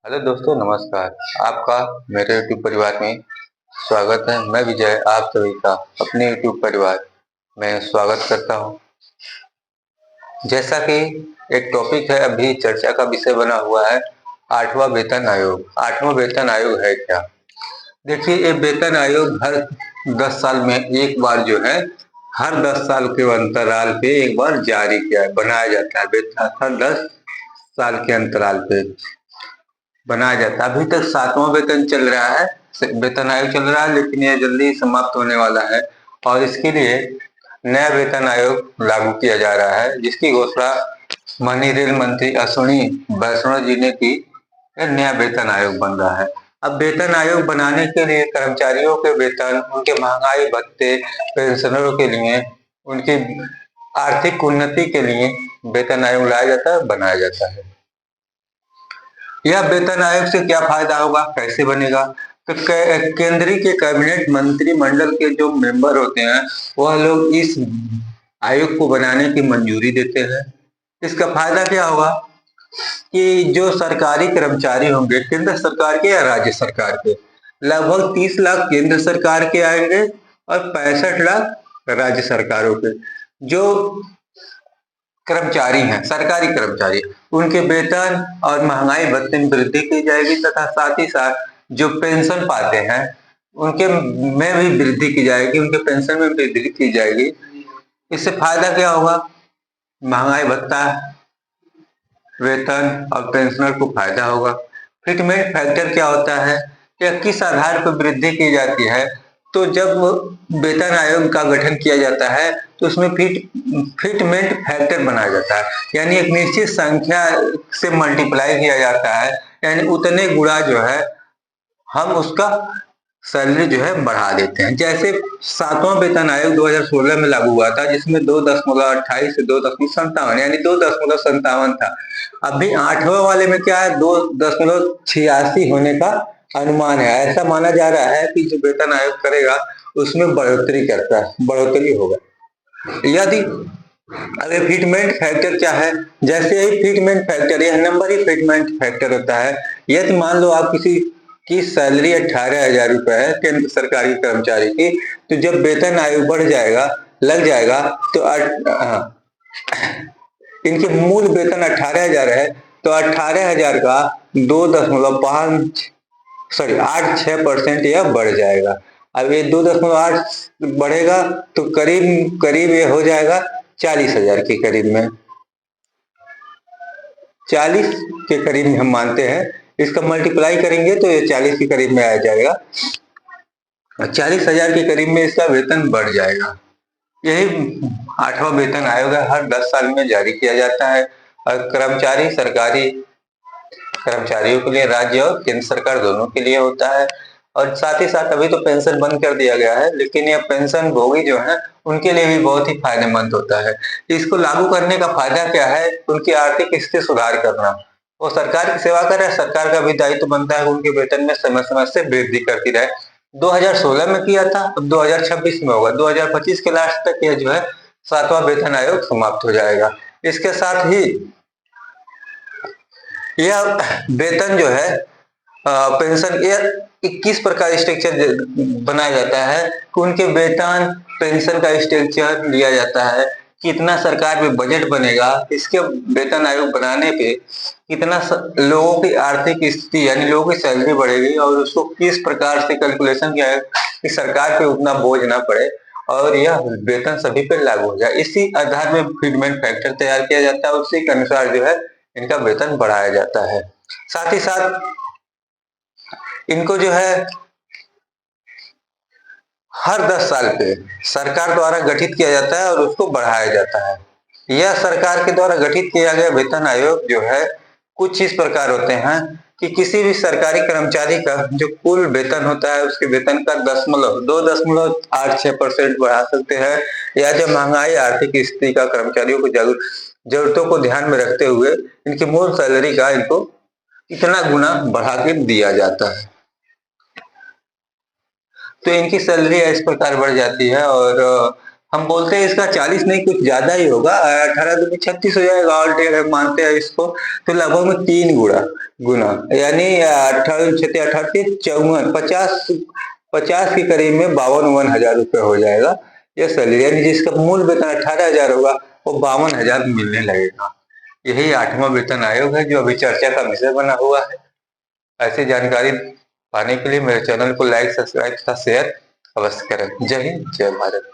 Hello दोस्तों, नमस्कार। आपका मेरे यूट्यूब परिवार में स्वागत है। मैं विजय आप सभी का अपने यूट्यूब परिवार में स्वागत करता हूं। जैसा कि एक टॉपिक है, अभी चर्चा का विषय बना हुआ है आठवां वेतन आयोग। आठवां वेतन आयोग है क्या? देखिए, ये वेतन आयोग हर 10 साल में एक बार जो है, हर 10 साल के अंतराल पे एक बार जारी किया बनाया जाता है। वेतन हर 10 साल के अंतराल पे बनाया जाता है। अभी तक 7वां वेतन चल रहा है, वेतन आयोग चल रहा है, लेकिन यह जल्दी समाप्त होने वाला है और इसके लिए नया वेतन आयोग लागू किया जा रहा है, जिसकी घोषणा माननीय रेल मंत्री अश्विनी वैष्णव जी ने की। नया वेतन आयोग बन रहा है। अब वेतन आयोग बनाने के लिए कर्मचारियों के वेतन, उनके महंगाई भत्ते, पेंशनरों के लिए, उनकी आर्थिक उन्नति के लिए वेतन आयोग लाया जाता है, बनाया जाता है। यह वेतन आयोग से क्या फायदा होगा, कैसे बनेगा? तो केंद्रीय के कैबिनेट मंत्रिमंडल के जो मेंबर होते हैं, वह लोग इस आयोग को बनाने की मंजूरी देते हैं। इसका फायदा क्या होगा कि जो सरकारी कर्मचारी होंगे, केंद्र सरकार के या राज्य सरकार के, लगभग 30 लाख केंद्र सरकार के आएंगे और 65 लाख राज्य सरकारों के। जो कर्मचारी हैं, सरकारी कर्मचारी, उनके वेतन और महंगाई भत्ते में वृद्धि की जाएगी तथा साथ ही साथ जो पेंशन पाते हैं उनके में भी वृद्धि की जाएगी, उनके पेंशन में वृद्धि की जाएगी। इससे फायदा क्या होगा? महंगाई भत्ता, वेतन और पेंशनर को फायदा होगा। फिटमेंट फैक्टर क्या होता है या किस आधार पर वृद्धि की जाती है? तो जब वेतन आयोग का गठन किया जाता है तो उसमें फिटमेंट फैक्टर बनाया जाता है, यानी एक निश्चित संख्या से मल्टीप्लाई किया जाता है, यानी उतने गुणा जो है हम उसका सैलरी जो है बढ़ा देते हैं। जैसे 7वां वेतन आयोग 2016 में लागू हुआ था, जिसमें 2.28 से 2.57 यानी 2.57 था। अभी 8वें वाले में क्या है, 2.86 होने का अनुमान है। ऐसा माना जा रहा है कि जो वेतन आयोग करेगा उसमें बढ़ोतरी होगा। यदि अरे फिटमेंट फैक्टर क्या है? जैसे ही फिटमेंट फैक्टर, यह नंबर ही फिटमेंट फैक्टर होता है। यदि मान लो आप किसी की सैलरी 18,000 रुपए है केंद्र सरकारी कर्मचारी की, तो जब वेतन आयोग बढ़ जाएगा, लग जाएगा, तो इनके मूल वेतन 18,000 है, तो 18,000 का 2.5 सॉरी 8-6% यह बढ़ जाएगा। अब ये 2.8 बढ़ेगा तो करीब करीब ये हो जाएगा 40,000 के करीब में, 40 के करीब में हम मानते हैं। इसका मल्टीप्लाई करेंगे तो ये 40 के करीब में आ जाएगा। 40,000 के करीब में इसका वेतन बढ़ जाएगा। यही 8वां वेतन आयोग है, हर 10 साल में जारी किया जाता है और कर्मचारी, सरकारी कर्मचारियों के लिए, राज्य और केंद्र सरकार दोनों के लिए होता है। और साथ ही साथ अभी तो पेंशन बंद कर दिया गया है, लेकिन यह पेंशन भोगी जो है उनके लिए भी बहुत ही फायदेमंद होता है। इसको लागू करने का फायदा क्या है? उनकी आर्थिक स्थिति सुधार करना। वो सरकार की सेवा कर रहे हैं, सरकार का भी दायित्व बनता है उनके वेतन में समय समय से वृद्धि करती रहे। 2016 में किया था, अब 2026 में होगा। 2025 के लास्ट तक यह जो है 7वां वेतन आयोग समाप्त हो जाएगा। इसके साथ ही यह वेतन जो है, पेंशन, यह 21 प्रकार स्ट्रक्चर बनाया जाता है कि उनके वेतन पेंशन का स्ट्रक्चर लिया जाता है। कितना सरकार में बजट बनेगा, इसके वेतन आयोग बनाने पे कितना लोगों की आर्थिक स्थिति यानी लोगों की सैलरी बढ़ेगी और उसको किस प्रकार से कैलकुलेशन किया है कि सरकार पे उतना बोझ ना पड़े और यह वेतन सभी पे लागू हो जाए। इसी आधार में फिटमेंट फैक्टर तैयार किया जाता है, उसी के अनुसार जो है इनका वेतन बढ़ाया जाता है। साथ ही साथ इनको जो है हर 10 साल पे सरकार द्वारा गठित किया जाता है और उसको बढ़ाया जाता है। यह सरकार के द्वारा गठित किया गया वेतन आयोग जो है कुछ इस प्रकार होते हैं कि किसी भी सरकारी कर्मचारी का जो कुल वेतन होता है उसके वेतन का 2.86% बढ़ा सकते हैं, या जब महंगाई, आर्थिक स्थिति का कर्मचारियों को जरूरतों को ध्यान में रखते हुए इनकी मूल सैलरी का इनको इतना गुना बढ़ा के दिया जाता है। तो इनकी सैलरी इस प्रकार बढ़ जाती है और हम बोलते हैं इसका 40 नहीं कुछ ज्यादा ही होगा, 18 दूनी 36 हो जाएगा, ऑल टेयर है मानते हैं इसको, तो लगभग में 3 गुना यानी 18 छत्तीस 18 54 50 के करीब में 52-51 हजार रुपये हो जाएगा ये सैलरी, यानी जिसका मूल वेतन 18 हजार होगा वो 52 हजार मिलने लगेगा। यही 8वां वेतन आयोग है जो अभी चर्चा का विषय बना हुआ है। ऐसी जानकारी पाने के लिए मेरे चैनल को लाइक, सब्सक्राइब तथा शेयर अवश्य करें। जय हिंद, जय भारत।